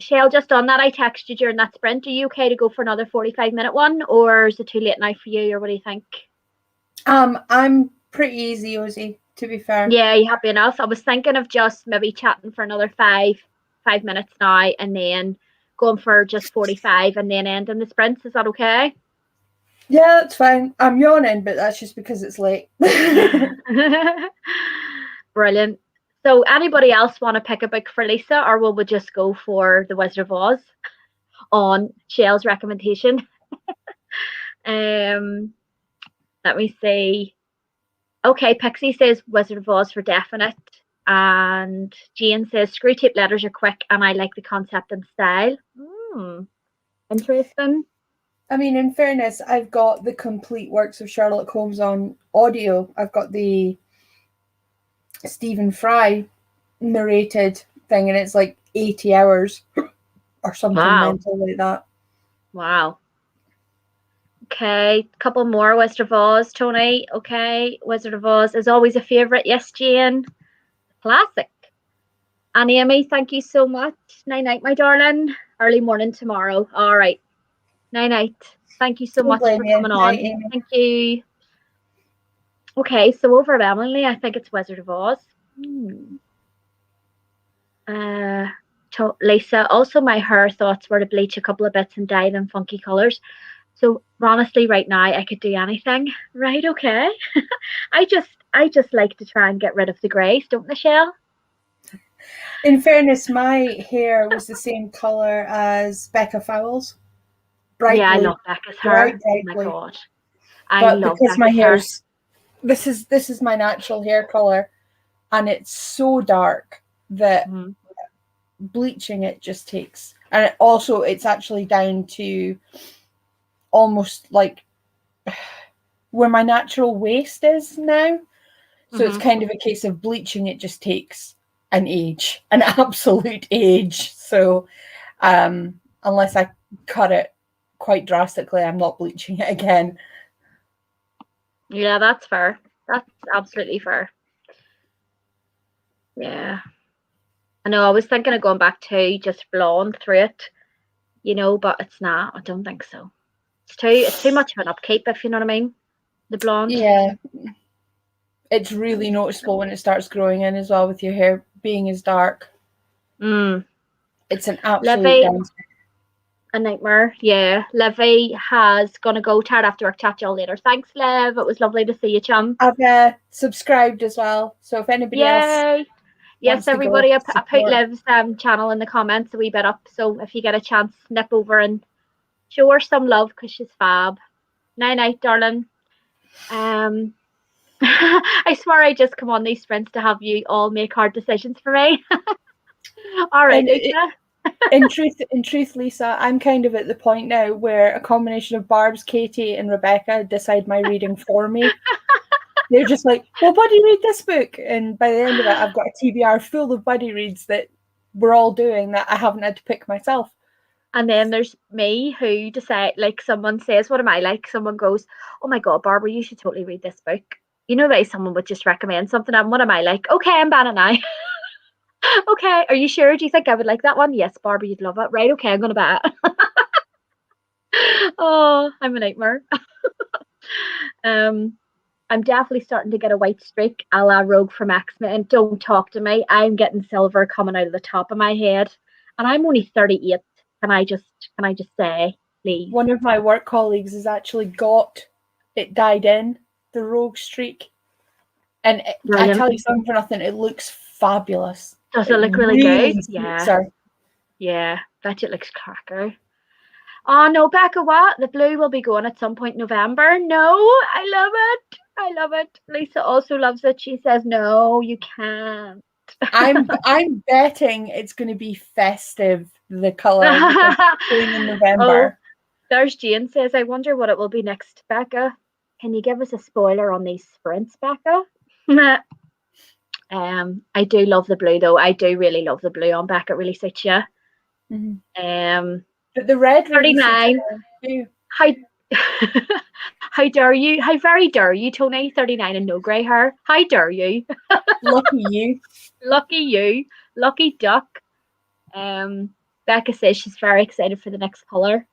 Shell, just on that, I texted you during that sprint. Are you okay to go for another 45-minute one, or is it too late now for you, or what do you think? I'm pretty easy, Ozzy, to be fair. Yeah, you happy enough? I was thinking of just maybe chatting for another five minutes now, and then going for just 45, and then ending the sprints. Is that okay? Yeah, that's fine. I'm yawning, but that's just because it's late. Brilliant. So, anybody else want to pick a book for Lisa, or will we just go for The Wizard of Oz on Shell's recommendation? Um, Let me see. Okay, Pixie says Wizard of Oz for definite, and Jane says Screw Tape Letters are quick, and I like the concept and style. Interesting. I mean, in fairness, I've got the complete works of Sherlock Holmes on audio. I've got the Stephen Fry narrated thing, and it's like 80 hours or something Wow. mental like that. Wow. Okay, couple more Wizard of Oz, Tony. Okay, Wizard of Oz is always a favourite. Yes, Jane. Classic. And Amy, thank you so much. Night night, my darling. Early morning tomorrow. All right. Night night. Thank you so Don't much blame for you. coming Night, on. Amy. Thank you. Okay, so overwhelmingly, I think it's Wizard of Oz. Uh, Lisa, also my hair thoughts were to bleach a couple of bits and dye them funky colours. So honestly, right now I could do anything. Right? Okay. I just like to try and get rid of the greys, don't I, Shell? In fairness, my hair was the same colour as Becca Fowles. Bright Yeah, I blue. love Becca's Bright, hair. Oh bright my blue. god, I But love because my Becca's hair. hair's this is my natural hair colour, and it's so dark that bleaching it just takes, and it's actually down to almost like where my natural waist is now. So it's kind of a case of bleaching it just takes an absolute age. So unless I cut it quite drastically, I'm not bleaching it again. Yeah, that's fair. That's absolutely fair. Yeah. I know I was thinking of going back to just blonde through it, but it's not. I don't think so. It's too much of an upkeep, if you know what I mean. The blonde. Yeah, it's really noticeable when it starts growing in as well with your hair being as dark. It's an absolute Livy, downside. a nightmare. Yeah. Livy has gonna go tired after work. Chat to y'all later. Thanks, Liv. It was lovely to see you, chum. I've subscribed as well, so if anybody else Yay. Yes, wants to go everybody. I put support, Liv's channel in the comments a wee bit up. So if you get a chance, snip over and show her some love because she's fab. Night night, darling. Um, I swear I just come on these sprints to have you all make hard decisions for me. All right, And Lisa. in truth, Lisa, I'm kind of at the point now where a combination of Barb's, Katie, and Rebecca decide my reading for me. They're just like, well, buddy, read this book. And by the end of it, I've got a TBR full of buddy reads that we're all doing that I haven't had to pick myself. And then there's me who decide, like, someone says, what am I like? Someone goes, oh my God, Barbara, you should totally read this book. You know, like someone would just recommend something. And what am I like? Okay, I'm banning now. Okay, are you sure? Do you think I would like that one? Yes, Barbara, you'd love it. Right, okay, I'm going to buy it. Oh, I'm a nightmare. um, I'm definitely starting to get a white streak, a la Rogue from X-Men. And don't talk to me. I'm getting silver coming out of the top of my head, and I'm only 38. Can I just say, please? One of my work colleagues has actually got it dyed in, the rogue streak. And I tell you something for nothing, it looks fabulous. Does it look really good? Yeah. Yeah, bet it looks cracker. Oh no, Becca, what? The blue will be going at some point in November. No, I love it. I love it. Lisa also loves it. She says, no, you can't. I'm betting it's going to be festive, the colour, going in November. Oh, there's Jane says, I wonder what it will be next, Becca. Can you give us a spoiler on these sprints, Becca? I do love the blue though. I do really love the blue on Becca. It really suits you. Mm-hmm. But the red 39. How how dare you? How very dare you, Tony? 39 and no grey hair. How dare you? Lucky you. Lucky you. Lucky duck. Becca says she's very excited for the next colour.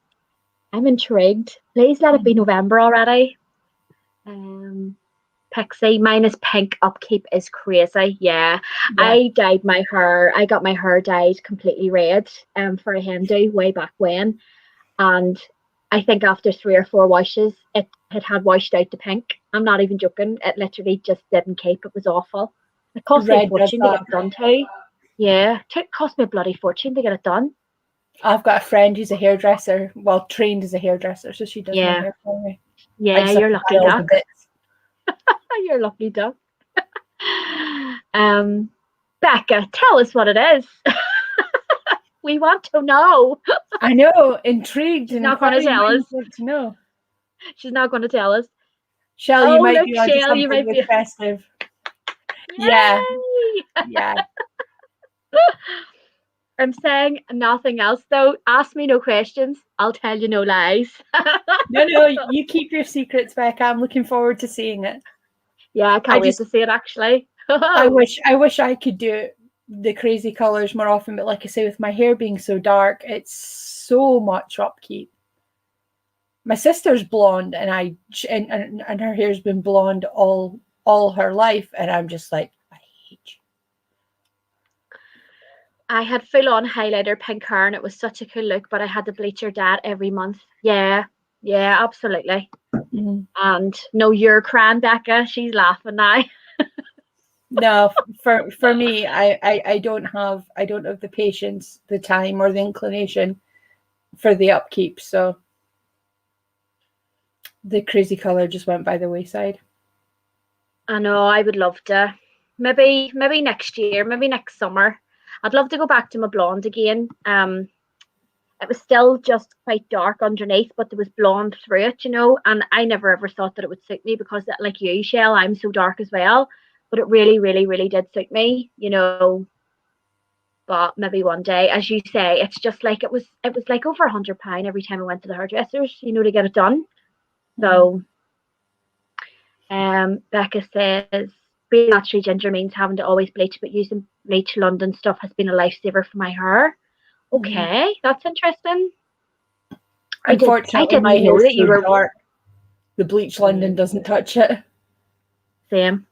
I'm intrigued. Please let it be November already. Pixie, mine is pink. Upkeep is crazy. Yeah. I dyed my hair. I got my hair dyed completely red for a hen do way back when. And I think after 3 or 4 washes, it had washed out to pink. I'm not even joking. It literally just didn't keep. It was awful. It cost me a fortune to get it done too. Yeah, it cost me a bloody fortune to get it done. I've got a friend who's a hairdresser, well, trained as a hairdresser, so she does my hair for me. Yeah, you're lucky duck. You're lucky duck. Becca, tell us what it is. We want to know. I know, intrigued. She's not going to tell us. Want to know. She's not going to tell us. Chelle, you might be onto something you might be festive. Yeah. Yeah. I'm saying nothing else though. Ask me no questions. I'll tell you no lies. No, you keep your secrets, Becca. I'm looking forward to seeing it. Yeah, I can't wait to see it actually. I wish I could do the crazy colours more often, but like I say, with my hair being so dark, it's so much upkeep. My sister's blonde, and and her hair's been blonde all her life, and I'm just like, I hate you. I had full on highlighter pink hair, and it was such a cool look, but I had to bleach her dad every month. Yeah, absolutely. Mm-hmm. And no, you're crying, Becca. She's laughing now. No, for me, I don't have the patience, the time, or the inclination for the upkeep. So the crazy color just went by the wayside. I know. I would love to. Maybe next year. Maybe next summer. I'd love to go back to my blonde again. It was still just quite dark underneath, but there was blonde through it, you know. And I never ever thought that it would suit me because, like you, Chelle, I'm so dark as well. But it really, really, really did suit me, you know. But maybe one day, as you say, it's just like it was like over £100 every time I went to the hairdressers, you know, to get it done. So, Becca says, being naturally ginger means having to always bleach, but using Bleach London stuff has been a lifesaver for my hair. Okay, that's interesting. Unfortunately, I didn't know that you were dark. The Bleach London doesn't touch it. Same.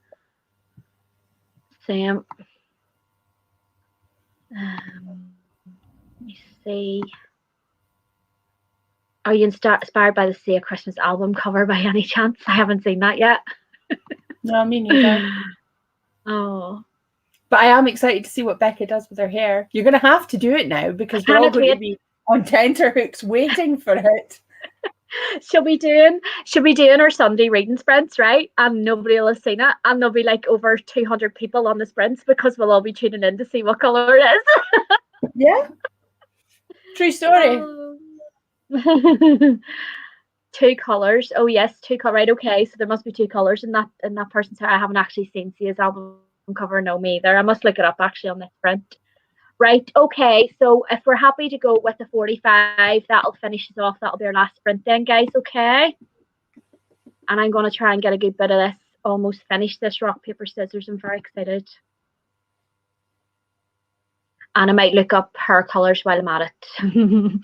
Let me see. Are you inspired by the Sia Christmas album cover by any chance? I haven't seen that yet. No, me neither. Oh. But I am excited to see what Becca does with her hair. You're going to have to do it now because we're all going to be on tenterhooks waiting for it. She'll be doing her Sunday reading sprints, right? And nobody will have seen it. And there'll be like over 200 people on the sprints because we'll all be tuning in to see what colour it is. Yeah. True story. Oh. Two colours. Oh yes, two colour. Right, okay. So there must be two colours in that person's hair. I haven't actually seen Sia's album cover, no me either. I must look it up actually on this print. Right, okay. So if we're happy to go with the 45, that'll finish us off. That'll be our last sprint then, guys, okay? And I'm gonna try and get a good bit of this, almost finish this rock, paper, scissors. I'm very excited. And I might look up hair colours while I'm at it.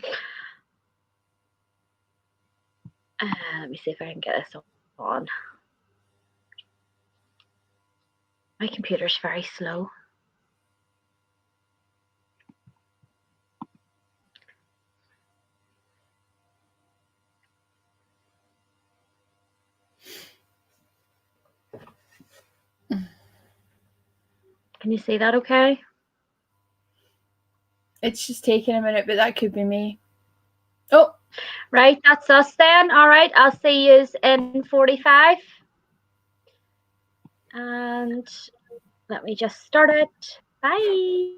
Let me see if I can get this on. My computer's very slow. Can you see that okay? It's just taking a minute, but that could be me. Oh. Right, that's us then. All right, I'll see you in 45. And let me just start it. Bye.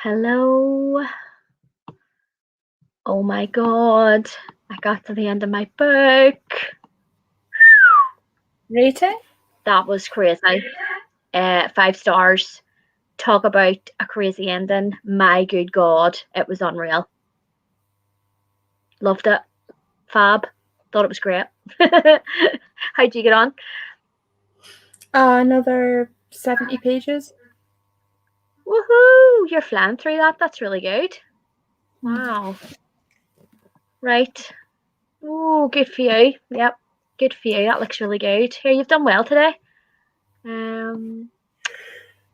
Hello. Oh my god. I got to the end of my book. Rating? That was crazy. 5 stars. Talk about a crazy ending. My good god, it was unreal. Loved it. Fab. Thought it was great. How'd you get on? Another 70 pages. Woohoo! You're flying through that. That's really good. Wow. Right. Oh, good for you. Yep. Good for you. That looks really good. Here, you've done well today.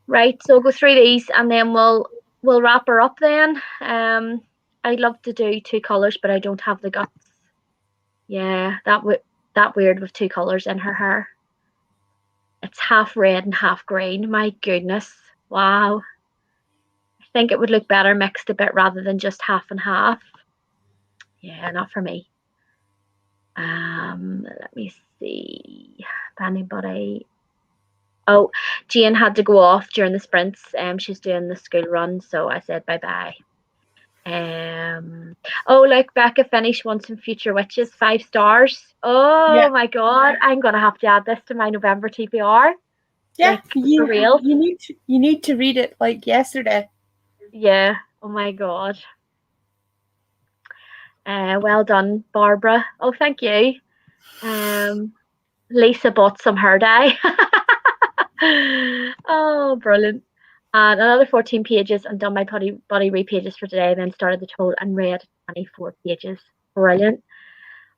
Right, so we'll go through these and then we'll wrap her up then. I'd love to do 2 colours, but I don't have the guts. Yeah, that weird with 2 colours in her hair. It's half red and half green. My goodness. Wow. I think it would look better mixed a bit rather than just half and half. Yeah, not for me. Let me see. If anybody. Oh, Jane had to go off during the sprints. She's doing the school run, so I said bye bye. Oh, like Becca finished Once and Future Witches, 5 stars. Oh my god, I'm gonna have to add this to my November TPR. Yeah, Like, for real. you need to read it like yesterday. Yeah. Oh my god. Well done, Barbara. Oh, thank you. Lisa bought some hair dye. Oh, brilliant. And another 14 pages and done my body read pages for today, then started the total and read 24 pages. Brilliant.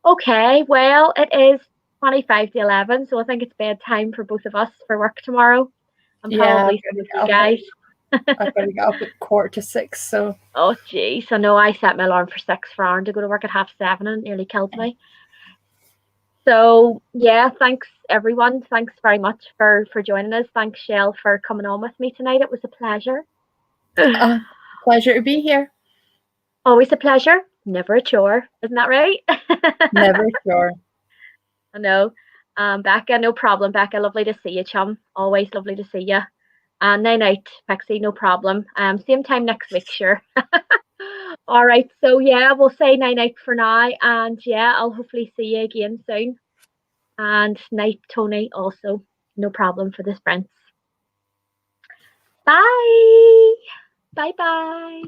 Okay, well, it is 25 to 11, so I think it's bedtime for both of us for work tomorrow. And probably some of you guys. I've got to get up at 5:45, so. Oh, jeez. I know I set my alarm for 6 for Aaron to go to work at 7:30 and it nearly killed me. So, yeah, thanks everyone. Thanks very much for joining us. Thanks, Chelle, for coming on with me tonight. It was a pleasure. Pleasure to be here. Always a pleasure, never a chore. Isn't that right? Never a chore. I know. Becca, no problem. Becca, lovely to see you, chum. Always lovely to see you. And night night, Pixie, no problem. Same time next week, sure. All right, so yeah, we'll say night night for now, and yeah, I'll hopefully see you again soon. And night, Tony, also, no problem for the sprints. Bye. Bye bye.